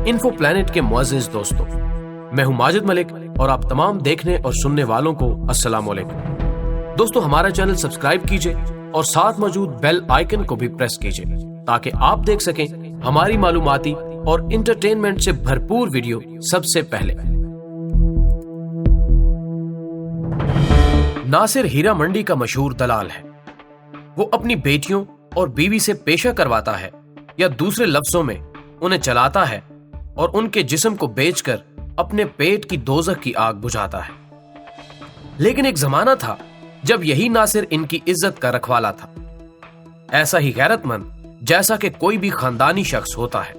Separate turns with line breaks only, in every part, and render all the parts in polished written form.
Info plant کے معزز دوستوں، میں ہوں ماجد ملک اور آپ تمام دیکھنے اور سننے والوں کو السلام علیکم۔ دوستو، ہمارا چینل سبسکرائب کیجئے اور ساتھ موجود بیل آئیکن کو بھی پریس کیجئے تاکہ آپ دیکھ سکیں ہماری معلوماتی اور انٹرٹینمنٹ سے بھرپور ویڈیو سب سے پہلے۔ ناصر ہیرا منڈی کا مشہور دلال ہے۔ وہ اپنی بیٹیوں اور بیوی سے پیشہ کرواتا ہے یا دوسرے لفظوں میں انہیں چلاتا ہے اور ان کے جسم کو بیچ کر اپنے پیٹ کی دوزخ کی آگ بجھاتا ہے۔ لیکن ایک زمانہ تھا جب یہی ناصر ان کی عزت کا رکھوالا تھا، ایسا ہی غیرت مند جیسا کہ کوئی بھی خاندانی شخص ہوتا ہے۔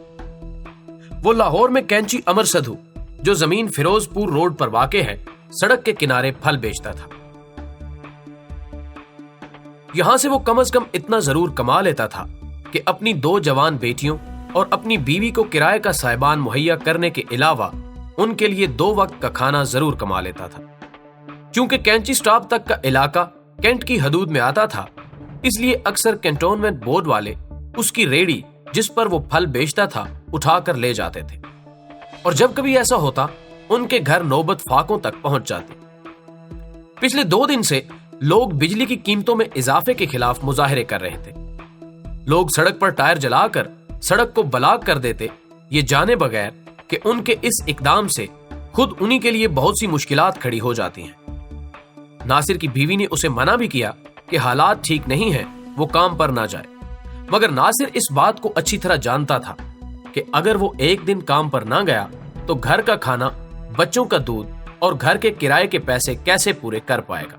وہ لاہور میں کینچی امر سدھو، جو زمین فیروز پور روڈ پر واقع ہے، سڑک کے کنارے پھل بیچتا تھا۔ یہاں سے وہ کم از کم اتنا ضرور کما لیتا تھا کہ اپنی 2 جوان بیٹیوں اور اپنی بیوی کو کرائے کا سائبان مہیا کرنے کے علاوہ ان کے لیے 2 وقت کا کھانا ضرور کما لیتا تھا۔ چونکہ کینچی سٹاپ تک کا علاقہ کینٹ کی حدود میں آتا تھا، اس لیے اکثر کینٹونمنٹ بورڈ والے اس کی ریڑی جس پر وہ پھل بیچتا تھا اٹھا کر لے جاتے تھے، اور جب کبھی ایسا ہوتا ان کے گھر نوبت فاقوں تک پہنچ جاتی۔ پچھلے 2 دن سے لوگ بجلی کی قیمتوں میں اضافے کے خلاف مظاہرے کر رہے تھے۔ لوگ سڑک پر ٹائر جلا کر سڑک کو بلاک کر دیتے، یہ جانے بغیر کہ ان کے اس اقدام سے خود انہی کے لیے بہت سی مشکلات کھڑی ہو جاتی ہیں۔ ناصر کی بیوی نے اسے منع بھی کیا کہ حالات ٹھیک نہیں ہیں، وہ کام پر نہ جائے، مگر ناصر اس بات کو اچھی طرح جانتا تھا کہ اگر وہ ایک دن کام پر نہ گیا تو گھر کا کھانا، بچوں کا دودھ اور گھر کے کرائے کے پیسے کیسے پورے کر پائے گا۔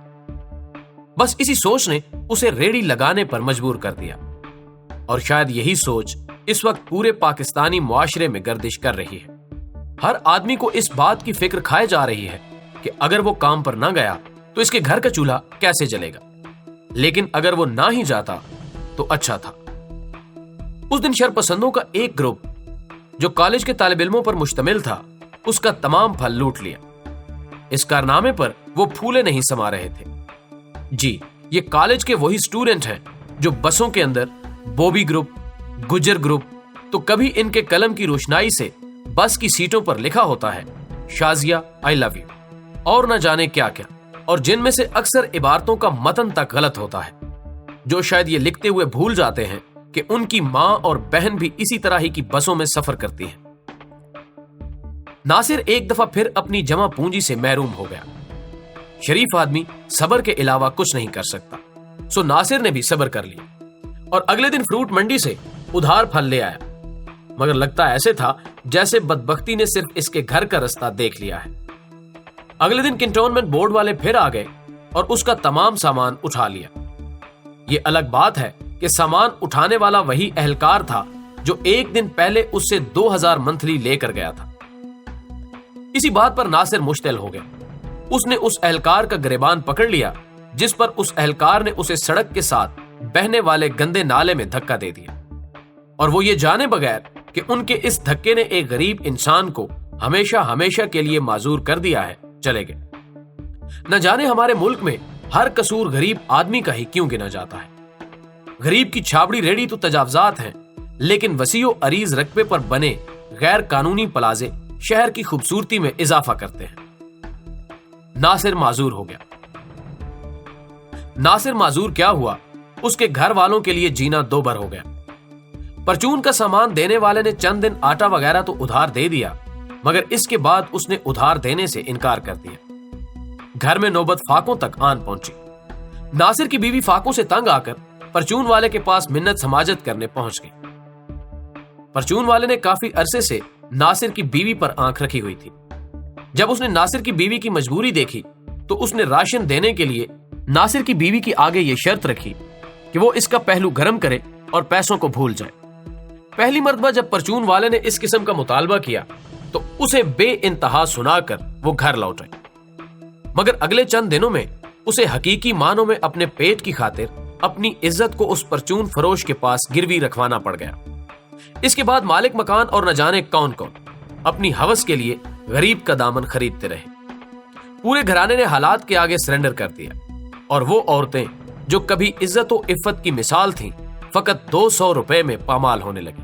بس اسی سوچ نے اسے ریڑی لگانے پر مجبور کر دیا، اور شاید یہی سوچ اس وقت پورے پاکستانی معاشرے میں گردش کر رہی ہے۔ ہر آدمی کو اس بات کی فکر کھائے جا رہی ہے کہ اگر وہ کام پر نہ گیا تو اس کے گھر کا چولہا کیسے جلے گا، لیکن اگر وہ نہ ہی جاتا تو اچھا تھا۔ اس دن شرپسندوں کا ایک گروپ جو کالج کے طالب علموں پر مشتمل تھا، اس کا تمام پھل لوٹ لیا۔ اس کارنامے پر وہ پھولے نہیں سما رہے تھے۔ جی، یہ کالج کے وہی سٹوڈنٹ ہیں جو بسوں کے اندر بوبی گروپ، گجر گروپ، تو کبھی ان کے قلم کی روشنائی سے بس کی سیٹوں پر لکھا ہوتا ہے شازیہ آئی لو یو، اور نہ جانے کیا کیا، اور جن میں سے اکثر عبارتوں کا متن تک غلط ہوتا ہے، جو شاید یہ لکھتے ہوئے بھول جاتے ہیں کہ ان کی ماں اور بہن بھی اسی طرح ہی کی بسوں میں سفر کرتی ہیں۔ ناصر ایک دفعہ پھر اپنی جمع پونجی سے محروم ہو گیا۔ شریف آدمی صبر کے علاوہ کچھ نہیں کر سکتا، سو ناصر نے بھی صبر کر لیا اور اگلے دن فروٹ منڈی سے ادھار پھل لے آیا، مگر لگتا ایسے تھا جیسے بدبختی نے صرف اس کے گھر کا رستہ دیکھ لیا ہے۔ اگلے دن کنٹونمنٹ بورڈ والے پھر آ گئے اور اس کا تمام سامان اٹھا لیا۔ یہ الگ بات ہے کہ سامان اٹھانے والا وہی اہلکار تھا جو ایک دن پہلے اس سے 2000 منتھلی لے کر گیا تھا۔ اسی بات پر ناصر مشتعل ہو گیا۔ اس نے اس اہلکار کا گریبان پکڑ لیا جس پر اس اہلکار نے اسے سڑک کے ساتھ بہنے والے گندے نالے میں دھکا دے دیا، اور وہ یہ جانے بغیر کہ ان کے اس دھکے نے ایک غریب انسان کو ہمیشہ ہمیشہ کے لیے معذور کر دیا ہے، چلے گئے۔ نہ جانے ہمارے ملک میں ہر قصور غریب آدمی کا ہی کیوں گنا جاتا ہے۔ غریب کی چھابڑی ریڑی تو تجاوزات ہیں، لیکن وسیع و عریض رقبے پر بنے غیر قانونی پلازے شہر کی خوبصورتی میں اضافہ کرتے ہیں۔ ناصر معذور ہو گیا۔ ناصر معذور کیا ہوا، اس کے گھر والوں کے لیے جینا 2 بر ہو گیا۔ پرچون کا سامان دینے والے نے چند دن آٹا وغیرہ تو ادھار دے دیا، مگر اس کے بعد اس نے ادھار دینے سے انکار کر دیا۔ گھر میں نوبت فاقوں تک آن پہنچی۔ ناصر کی بیوی فاقوں سے تنگ آ کر پرچون والے کے پاس منت سماجت کرنے پہنچ گئی۔ پرچون والے نے کافی عرصے سے ناصر کی بیوی پر آنکھ رکھی ہوئی تھی۔ جب اس نے ناصر کی بیوی کی مجبوری دیکھی تو اس نے راشن دینے کے لیے ناصر کی بیوی کی آگے یہ شرط رکھی کہ وہ اس کا پہلو گرم کرے اور پیسوں کو بھول جائے۔ پہلی مرتبہ جب پرچون والے نے اس قسم کا مطالبہ کیا تو اسے بے انتہا سنا کر وہ گھر لوٹ آئی، مگر اگلے چند دنوں میں اسے حقیقی معنوں میں اپنے پیٹ کی خاطر اپنی عزت کو اس پرچون فروش کے پاس گروی رکھوانا پڑ گیا۔ اس کے بعد مالک مکان اور نہ جانے کون کون اپنی ہوس کے لیے غریب کا دامن خریدتے رہے۔ پورے گھرانے نے حالات کے آگے سرنڈر کر دیا، اور وہ عورتیں جو کبھی عزت و عفت کی مثال تھیں فقط 200 روپے میں پامال ہونے لگی۔